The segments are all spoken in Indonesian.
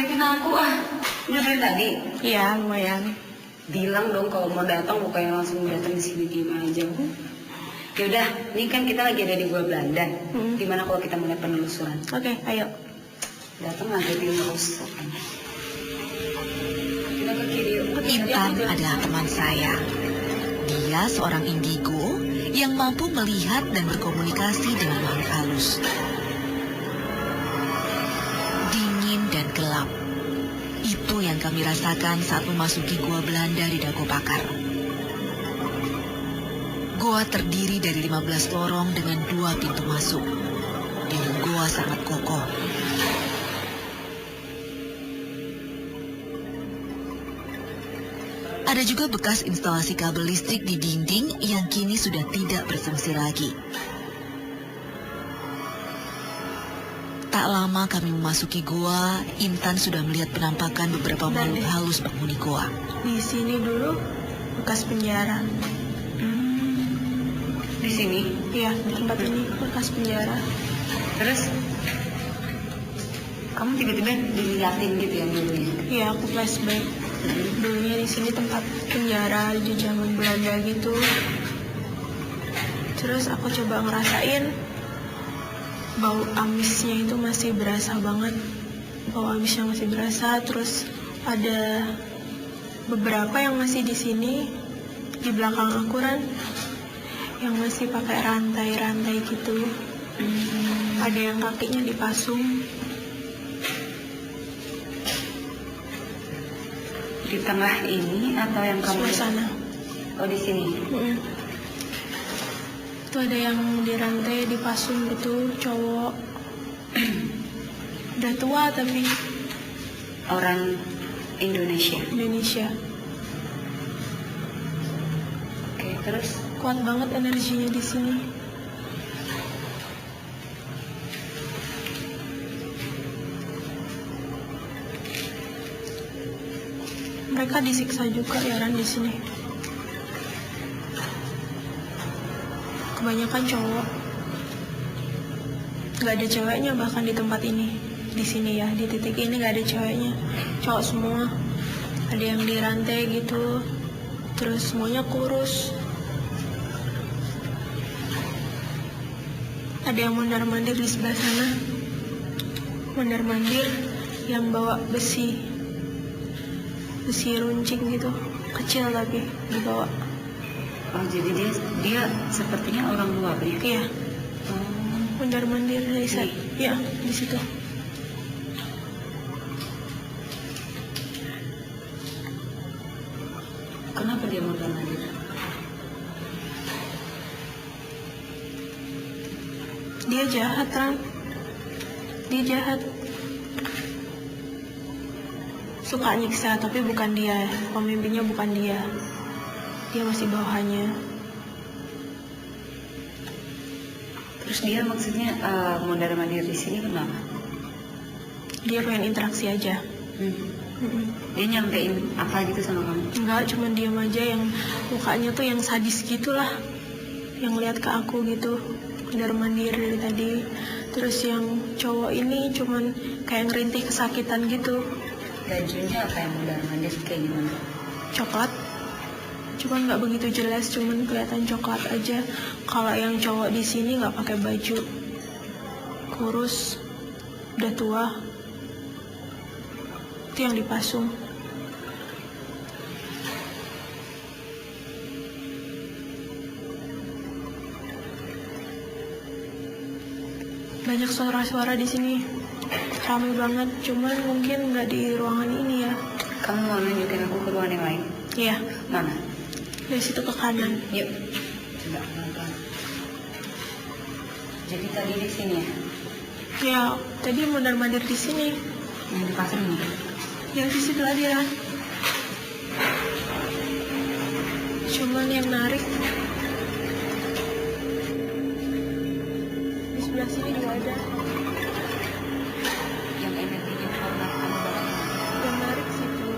ngeliatin aku ah. Udah dari tadi? Iya, lumayan. Bilang dong kalau mau datang bukannya langsung datang di sini diem aja. Ya udah, ini kan kita lagi ada di Gua Belanda. Gimana kalau kita mulai penelusuran? Oke, ayo. Datang aja di terus. Kita ke kiri yuk. Intan adalah teman saya. Dia seorang indigo yang mampu melihat dan berkomunikasi dengan makhluk halus. Dingin dan gelap. Itu yang kami rasakan saat memasuki Gua Belanda di Dago Pakar. Goa terdiri dari 15 lorong dengan 2 pintu masuk. Dan goa sangat kokoh. Ada juga bekas instalasi kabel listrik di dinding yang kini sudah tidak berfungsi lagi. Tak lama kami memasuki goa, Intan sudah melihat penampakan beberapa makhluk halus penghuni goa. Di sini dulu bekas penjara. Di sini? Iya, di tempat ini bekas penjara. Terus? Kamu tiba-tiba diliatin gitu ya dulunya? Iya, aku flashback. Dulunya di sini tempat penjara di zaman Belanda gitu. Terus aku coba ngerasain bau amisnya itu masih berasa banget. Bau amisnya masih berasa. Terus ada beberapa yang masih di sini di belakang aku kan, yang masih pakai rantai-rantai gitu. Ada yang kakinya dipasung. Di tengah ini atau yang kamu Suasana. Oh di sini. Itu ada yang dirantai dipasung gitu, cowok. Udah tua tapi Orang Indonesia. Indonesia. Oke, terus? Kuat banget energinya di sini. Mereka disiksa juga ya Ran di sini. Kebanyakan cowok. Gak ada ceweknya bahkan di tempat ini. Di sini ya, di titik ini gak ada ceweknya. Cowok semua. Ada yang dirantai gitu. Terus semuanya kurus. Ada yang mondar-mandir di sebelah sana. Mondar-mandir yang bawa besi runcing gitu, kecil tapi dibawa. Oh jadi dia sepertinya orang luar ya? Iya. Mondar-mandir dari sana. Iya, di situ. Kenapa dia mondar-mandir? Dia jahat, Ran. Dia jahat. Suka nyiksa, tapi bukan dia. Pemimpinnya bukan dia. Dia masih bawahannya. Terus dia maksudnya mondar-mandir di sini kenapa? Dia pengen interaksi aja. Dia nyampein apa gitu sama kamu? Enggak, cuma diam aja, yang mukanya tuh yang sadis gitulah. Yang lihat ke aku gitu, mondar-mandir dari tadi. Terus yang cowok ini cuman kayak ngerintih kesakitan gitu. Bajunya apa yang mondar-mandir kayak gimana? Coklat, cuman nggak begitu jelas, cuman kelihatan coklat aja. Kalau yang cowok di sini nggak pakai baju, kurus, udah tua, itu yang dipasung. Banyak suara-suara di sini. Ramai banget, cuman mungkin nggak di ruangan ini ya. Kamu mau nunjukin aku ke ruangan yang lain? Iya. Mana? Dari situ ke kanan. Yuk. Coba pelan-pelan. Jadi tadi di sini ya? Ya, tadi mondar-mandir di sini. Yang dipasang nih? Yang di sebelah dia. Cuman yang narik di sebelah sini juga ada. Yang energinya keluar kamu bareng. Yang narik situ.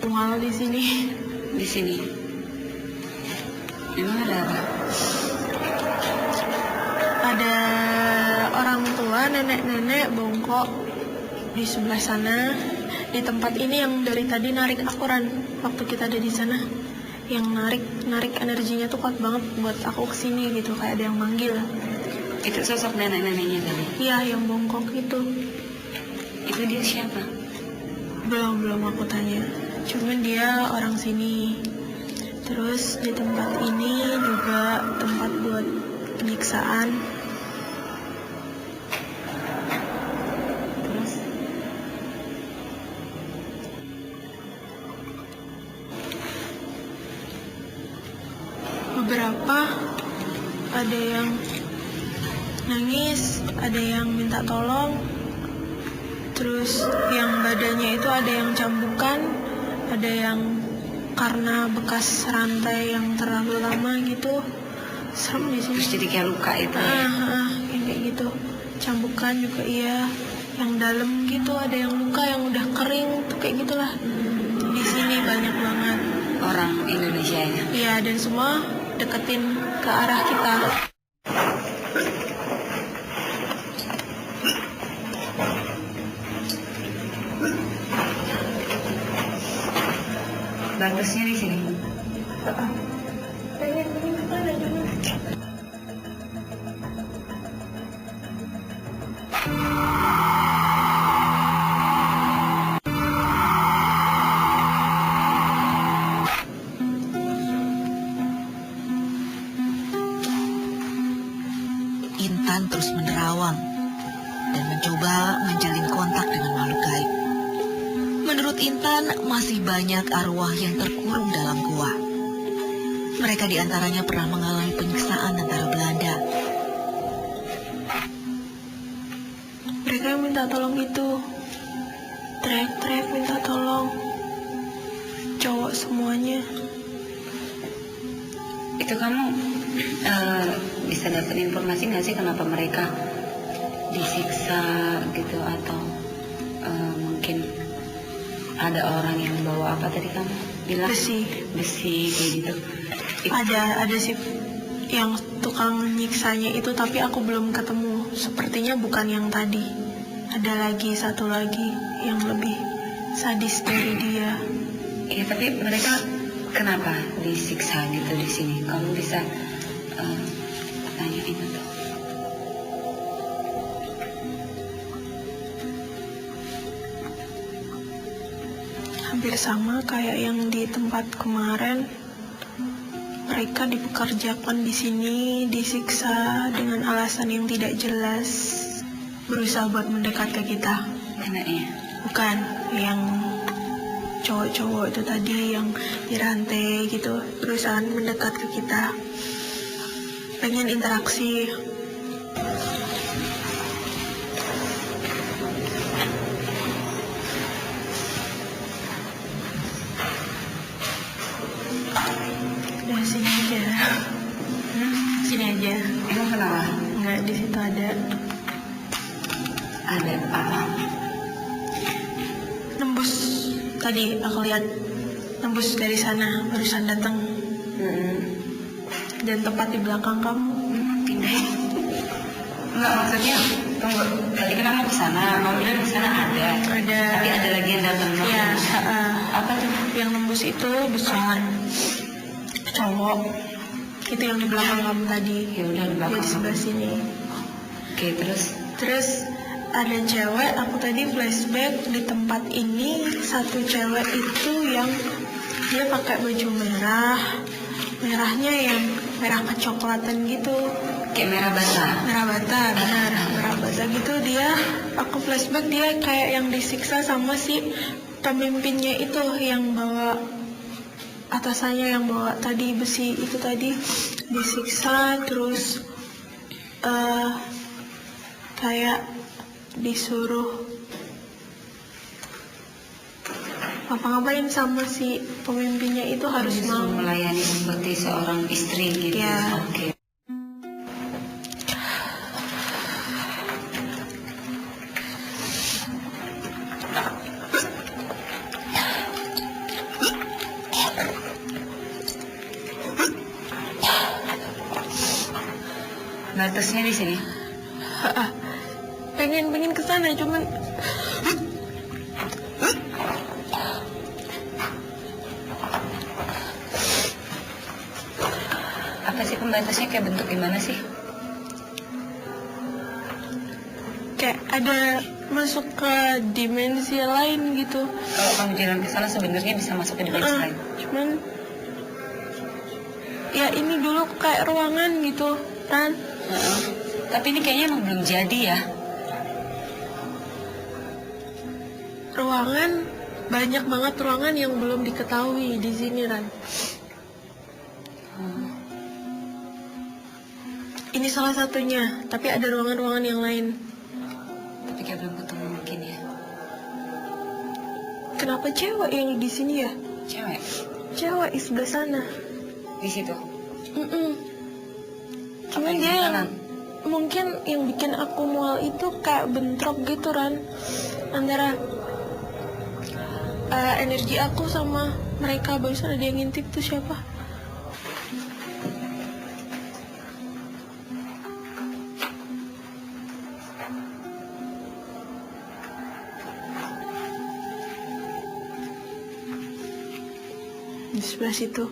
Mual di sini. Di sini. Emang ada apa? Ada orang tua, nenek-nenek bongkok di sebelah sana. Di tempat ini yang dari tadi narik aku, Ran, waktu kita ada di sana. Yang narik energinya tuh kuat banget buat aku kesini gitu, kayak ada yang manggil. Itu sosok nenek-neneknya tadi. Iya, yang bongkok itu. Itu dia siapa? Belum aku tanya. Cuman dia orang sini. Terus di tempat ini juga tempat buat penyiksaan. Terus Beberapa ada yang nangis, ada yang minta tolong. Terus yang badannya itu ada yang cambukan, ada yang karena bekas rantai yang terlalu lama gitu. Serem di sini. terus jadi kayak luka itu. Yang kayak gitu. Cambukan juga iya. Yang dalam gitu ada yang luka yang udah kering tuh kayak gitulah. Di sini banyak banget Orang Indonesia ya. iya, dan semua deketin ke arah kita. Batasnya di sini. Intan terus menerawang dan mencoba menjalin kontak dengan makhluk gaib. Menurut Intan, masih banyak arwah yang terkurung dalam gua. Mereka diantaranya pernah mengalami penyiksaan tentara Belanda. Mereka yang minta tolong itu teriak-teriak minta tolong. Cowok semuanya. Itu kamu bisa dapat informasi nggak sih kenapa mereka disiksa gitu, atau mungkin ada orang yang bawa apa tadi kamu bilang? Besi kayak gitu. Ada sih yang tukang nyiksanya itu, tapi aku belum ketemu. Sepertinya bukan yang tadi. Ada lagi satu lagi yang lebih sadis dari dia. Iya, tapi mereka kenapa disiksa gitu di sini? Kamu bisa tanyain itu. Hampir sama kayak yang di tempat kemarin. Mereka dipekerjakan di sini, disiksa dengan alasan yang tidak jelas, berusaha buat mendekat ke kita. Neneknya? Bukan, yang cowok-cowok itu tadi yang dirantai gitu, berusaha mendekat ke kita, pengen interaksi. Udah sini aja. Sini aja. Emang kenapa? Enggak, di situ ada. Ada apa? Nembus. Tadi aku lihat nembus dari sana, barusan datang. Dan tepat di belakang kamu. Pindah. Enggak, maksudnya tunggu. Tadi kan aku kesana, kamu bilang di sana ada. Ada. Tapi ada lagi yang datang. Iya, Apa tuh? yang nembus itu besar. Cowok. Itu yang di belakang kamu tadi. Ya udah, di belakang Dia di sebelah kamu. sini. Oke, terus Terus ada cewek, aku tadi flashback di tempat ini, satu cewek itu yang dia pakai baju merah, merahnya yang merah kecoklatan gitu, kayak merah basah. merah bata, benar, merah bata gitu. Dia, aku flashback dia kayak yang disiksa sama si pemimpinnya itu yang bawa atasannya, yang bawa tadi besi itu tadi, disiksa terus kayak disuruh ngapa-ngapain sama si pemimpinnya itu, harus mau. Disuruh melayani seperti seorang istri gitu. Ya. Oke. Batasnya di sini. pengen kesana, cuman Apa sih pembatasnya, kayak bentuk gimana sih? kayak ada masuk ke dimensi lain gitu. Kalau kamu jalan ke sana sebenarnya bisa masuk ke dimensi lain. Cuman ya ini dulu kayak ruangan gitu, Ran. Tapi ini kayaknya emang belum jadi ya. Ruangan, banyak banget ruangan yang belum diketahui di sini, Ran. Ini salah satunya, tapi ada ruangan-ruangan yang lain. Tapi kayak belum ketemu mungkin ya. Kenapa cewek yang di sini ya? Cewek Cewek di sebelah sana. di situ. Cuman Apa dia yang yang kanan? mungkin yang bikin aku mual itu kayak bentrok gitu, Ran, antara energi aku sama mereka. Barusan ada yang ngintip tuh, siapa? Di sebelah situ.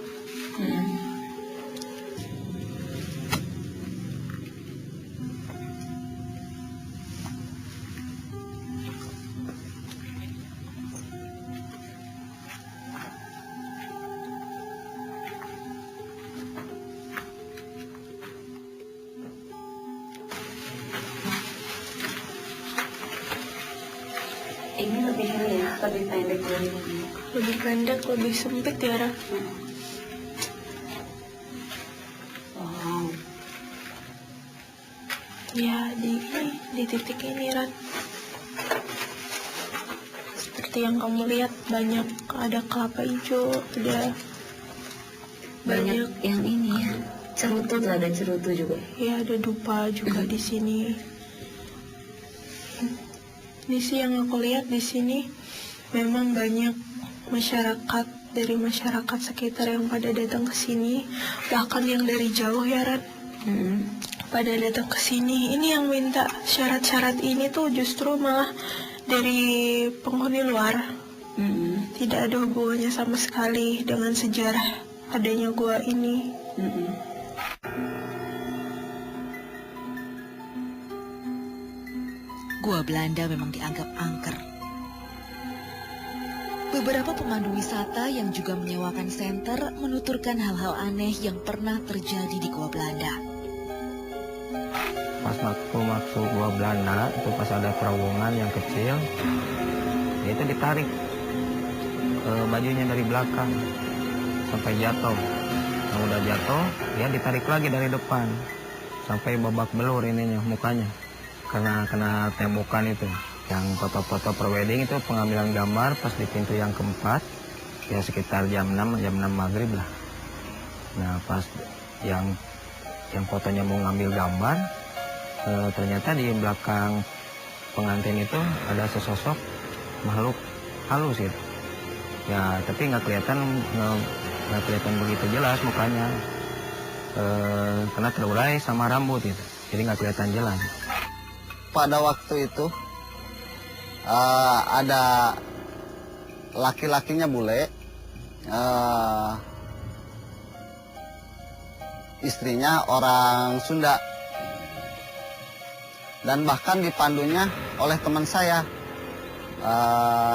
Ini lebih ini ya, lebih pendek dari ini. Lebih pendek, lebih sempit ya, Ran. Oh, Ya, di titik ini, Ran. Seperti yang kamu lihat, banyak ada kelapa hijau, ada banyak yang ini ya. Cerutu tuh, ada cerutu juga. ya ada dupa juga di sini. Ini sih yang aku lihat di sini, memang banyak masyarakat dari masyarakat sekitar yang pada datang ke sini, bahkan yang dari jauh ya, Ran. Pada datang ke sini. Ini yang minta syarat-syarat ini tuh justru malah dari penghuni luar. Tidak ada hubungannya sama sekali dengan sejarah adanya gua ini. Gua Belanda memang dianggap angker. Beberapa pemandu wisata yang juga menyewakan senter menuturkan hal-hal aneh yang pernah terjadi di Gua Belanda. Pas waktu masuk Gua Belanda itu pas ada terowongan yang kecil, itu ditarik bajunya dari belakang sampai jatuh. Nah, udah jatuh, dia ditarik lagi dari depan sampai babak belur ininya mukanya karena kena tembokan itu. Yang foto-foto prewedding itu pengambilan gambar pas di pintu yang keempat, ya sekitar jam 6 maghrib lah. Nah pas yang fotonya mau ngambil gambar, ternyata di belakang pengantin itu ada sesosok makhluk halus gitu. Ya tapi nggak kelihatan begitu jelas mukanya, karena terurai sama rambut itu, jadi nggak kelihatan jelas. Pada waktu itu ada laki-lakinya bule, istrinya orang Sunda, dan bahkan dipandunya oleh teman saya,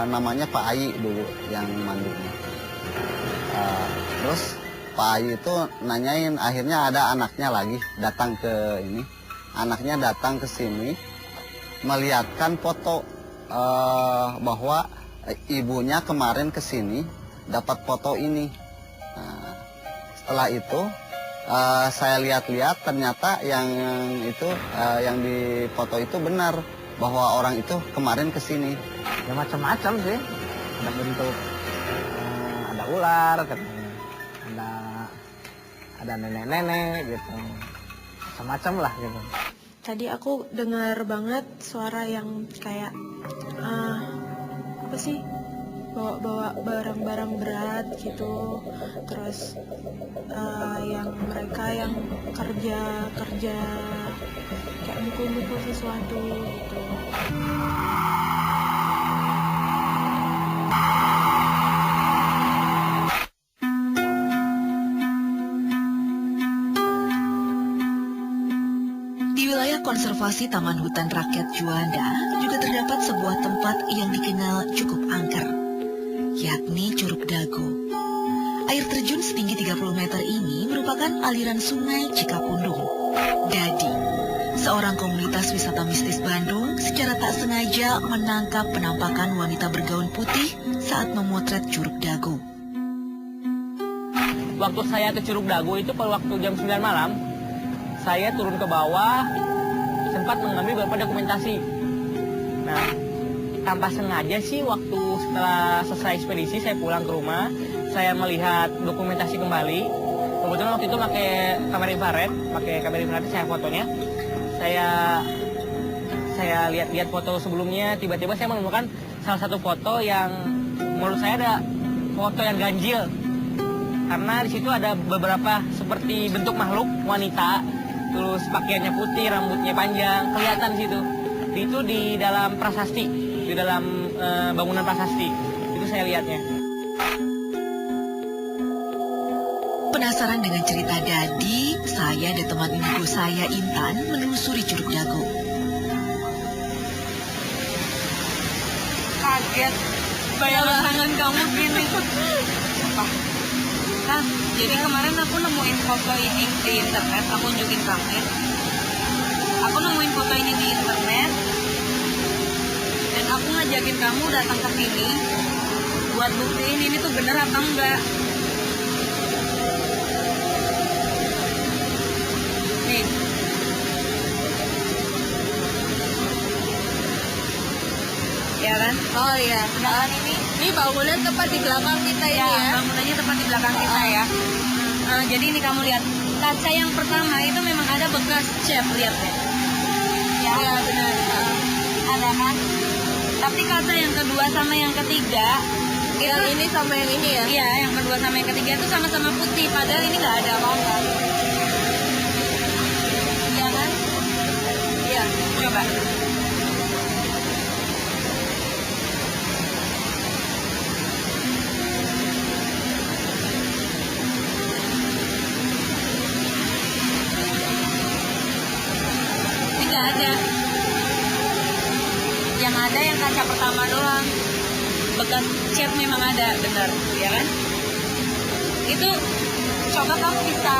namanya Pak Ayi dulu yang mandunya. Terus Pak Ayi itu nanyain, akhirnya ada anaknya lagi datang ke ini, anaknya datang ke sini melihatkan foto bahwa ibunya kemarin ke sini dapat foto ini. Nah, setelah itu saya lihat-lihat, ternyata yang itu yang di foto itu benar bahwa orang itu kemarin ke sini. Ya macam-macam sih, ada bentuk ada ular katanya, ada nenek-nenek gitu, macam-macam lah gitu. Tadi aku dengar banget suara yang kayak apa sih? bawa barang-barang berat gitu. Terus yang mereka yang kerja kayak mukul-mukul sesuatu gitu. Di wilayah konservasi Taman Hutan Rakyat Juanda juga terdapat sebuah tempat yang dikenal cukup angker, yakni Curug Dago. Air terjun setinggi 30 meter ini merupakan aliran sungai Cikapundung. Dadi, seorang komunitas wisata mistis Bandung, secara tak sengaja menangkap penampakan wanita bergaun putih saat memotret Curug Dago. Waktu saya ke Curug Dago itu pada waktu jam 9 malam, saya turun ke bawah, sempat mengambil beberapa dokumentasi. Nah, tanpa sengaja sih waktu setelah selesai ekspedisi, saya pulang ke rumah, saya melihat dokumentasi kembali. Kebetulan waktu itu pakai kamera infrared, saya fotonya. Saya lihat-lihat foto sebelumnya, tiba-tiba saya menemukan salah satu foto yang menurut saya ada foto yang ganjil. Karena di situ ada beberapa seperti bentuk makhluk wanita, terus pakaiannya putih, rambutnya panjang, kelihatan di situ. Itu di dalam prasasti, di dalam bangunan prasasti. Itu saya lihatnya. Penasaran dengan cerita Dadi, saya dan teman minggu saya Intan menelusuri Curug Dago. Kaget. Bayangan tangan kamu gini. Nah, jadi kemarin aku nemuin foto ini di internet, aku unjukin kamu ya. Aku nemuin foto ini di internet, dan aku ngajakin kamu datang ke sini buat buktiin ini tuh bener apa enggak. Nih. Ya kan? Oh iya, nah, ini bangunan tepat di belakang kita ya. Bangunannya tepat di belakang kita ya. Jadi ini kamu lihat, kaca yang pertama itu memang ada bekas cat, lihat ya. Ya benar. Ada kan? Tapi kaca yang kedua sama yang ketiga, yang ini sama yang ini ya? Iya, yang kedua sama yang ketiga itu sama-sama putih, padahal ini nggak ada apa-apa. Iya kan? Iya, coba. Nggak ada. Yang ada yang kaca pertama doang. Bekas cat memang ada, benar, ya kan? Itu coba kamu bisa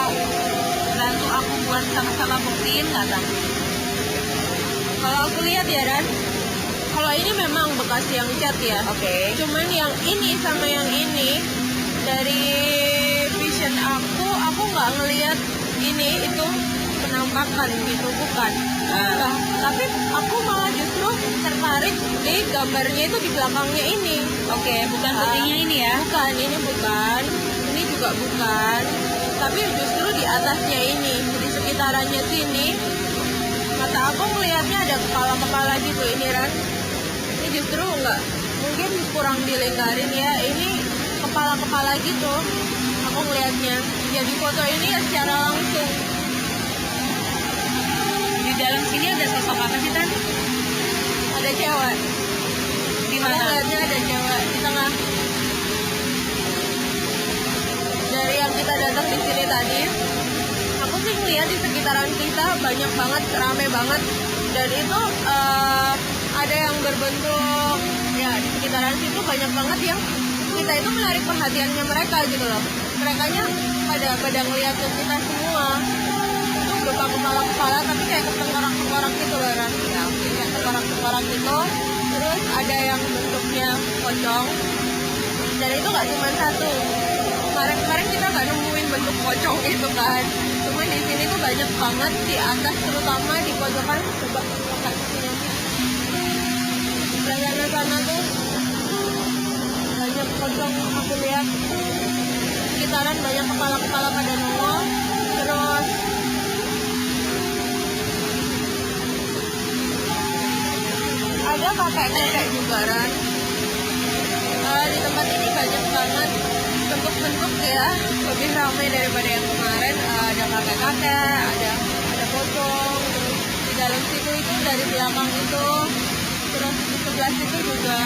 bantu aku buat sama-sama buktiin nggak kan? Kalau aku lihat ya Ran, Kalau ini memang bekas yang cat ya. Oke. Cuman yang ini sama yang ini dari vision aku nggak ngelihat ini itu penampakan gitu, bukan. Nah, tapi aku malah justru tertarik di gambarnya itu di belakangnya ini. Oke, bukan putihnya ini ya? Bukan, ini bukan. Ini juga bukan. Tapi justru di atasnya ini, di sekitarannya sini, mata aku melihatnya ada kepala-kepala gitu ini Ran. Ini justru enggak, mungkin kurang dilingkarin ya. Ini kepala-kepala gitu. Aku melihatnya. Jadi foto ini ya secara langsung. Di dalam sini ada sosok apa sih Tan? Ada cewek. Di Aku mana? melihatnya ada cewek di tengah. Dari yang kita datang di sini tadi, aku sih ngeliat di sekitaran kita banyak banget, rame banget. Dan itu ada yang berbentuk, ya di sekitaran situ banyak banget yang kita itu menarik perhatiannya mereka gitu loh. Merekanya pada ngeliat ke kita semua. Itu berupa kepala-kepala tapi kayak ketengkorak-tengkorak gitu loh Ran. Ya, kayak ketengkorak-tengkorak gitu. Terus ada yang bentuknya pocong. Dan itu nggak cuma satu. Kemarin kita nggak nemuin bentuk pocong itu kan. Cuma di sini tuh banyak banget di atas, terutama di pojokan. Coba pakai sini. Sebelah sana tuh banyak pocong aku lihat. Sekitaran banyak kepala-kepala pada nongol. Terus ada kakek-kakek juga Ran. di tempat ini banyak banget bentuk-bentuk ya, lebih ramai daripada yang kemarin. Ada kakek-kakek, ada pocong, terus di dalam situ itu dari belakang itu, terus di sebelah situ juga,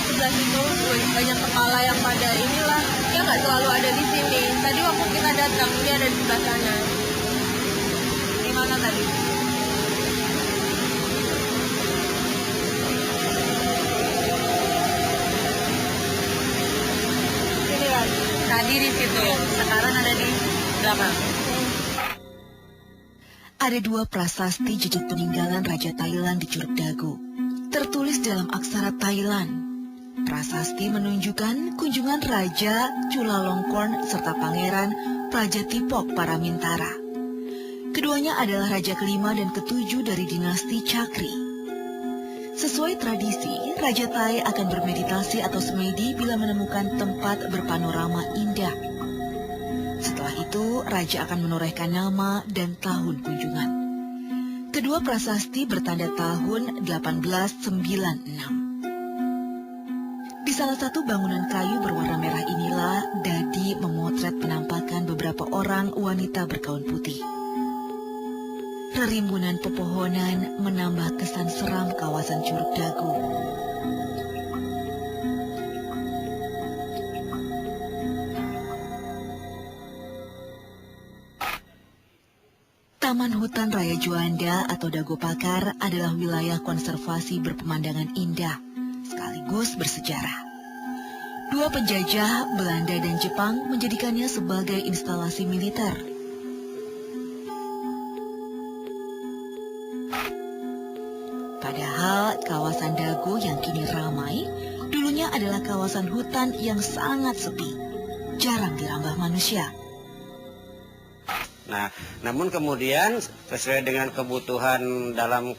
sebelah situ banyak kepala yang pada inilah, ya nggak selalu ada di sini. Tadi waktu kita datang dia ada di sebelah sana. Di mana tadi? Tadi di situ, sekarang ada di belakang. Ada dua prasasti jejak peninggalan Raja Thailand di Curug Dago, tertulis dalam aksara Thailand. Prasasti menunjukkan kunjungan Raja Chulalongkorn serta Pangeran Prajatipok Paramintara. Keduanya adalah raja kelima dan ketujuh dari dinasti Chakri. Sesuai tradisi, Raja Thai akan bermeditasi atau semedi bila menemukan tempat berpanorama indah. Setelah itu, Raja akan menorehkan nama dan tahun kunjungan. Kedua prasasti bertanda tahun 1896. Di salah satu bangunan kayu berwarna merah inilah Dadi memotret penampakan beberapa orang wanita bergaun putih. Rerimbunan pepohonan menambah kesan seram kawasan Curug Dago. Taman Hutan Raya Juanda atau Dago Pakar adalah wilayah konservasi berpemandangan indah, sekaligus bersejarah. Dua penjajah, Belanda dan Jepang, menjadikannya sebagai instalasi militer. Padahal kawasan Dago yang kini ramai, dulunya adalah kawasan hutan yang sangat sepi, jarang dirambah manusia. Nah, namun kemudian sesuai dengan kebutuhan dalam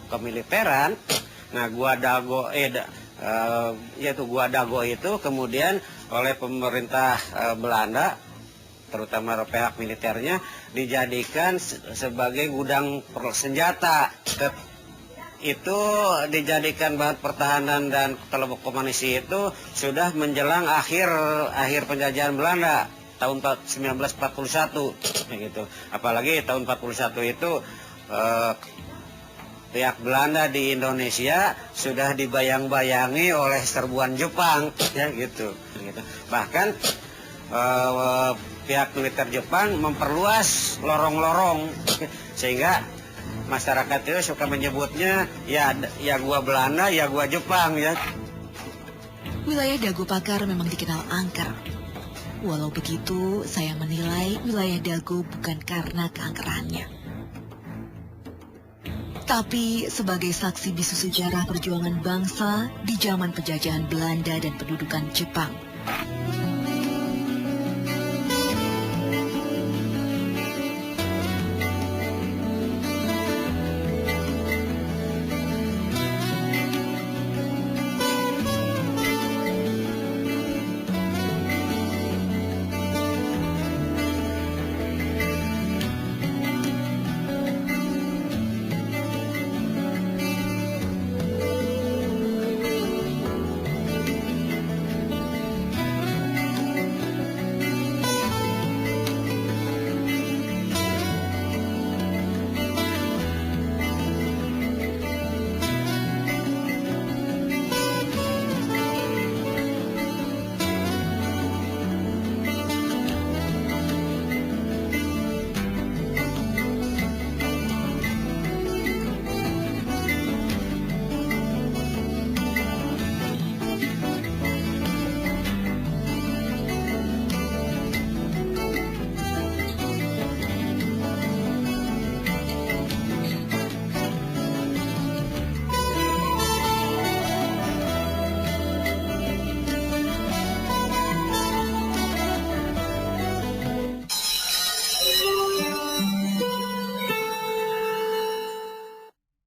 kemiliteran, nah Gua Dago yaitu Gua Dago itu kemudian oleh pemerintah Belanda, terutama pihak militernya, dijadikan sebagai gudang senjata. Itu dijadikan bahan pertahanan dan kelompok komunis itu sudah menjelang akhir penjajahan Belanda tahun 1941 gitu. Apalagi tahun 41 itu pihak Belanda di Indonesia sudah dibayang-bayangi oleh serbuan Jepang ya gitu. Bahkan pihak militer Jepang memperluas lorong-lorong sehingga masyarakat itu suka menyebutnya ya gua Belanda, ya gua Jepang ya. Wilayah Dago Pakar memang dikenal angker. Walau begitu, saya menilai wilayah Dago bukan karena keangkerannya, tapi sebagai saksi bisu sejarah perjuangan bangsa di zaman penjajahan Belanda dan pendudukan Jepang.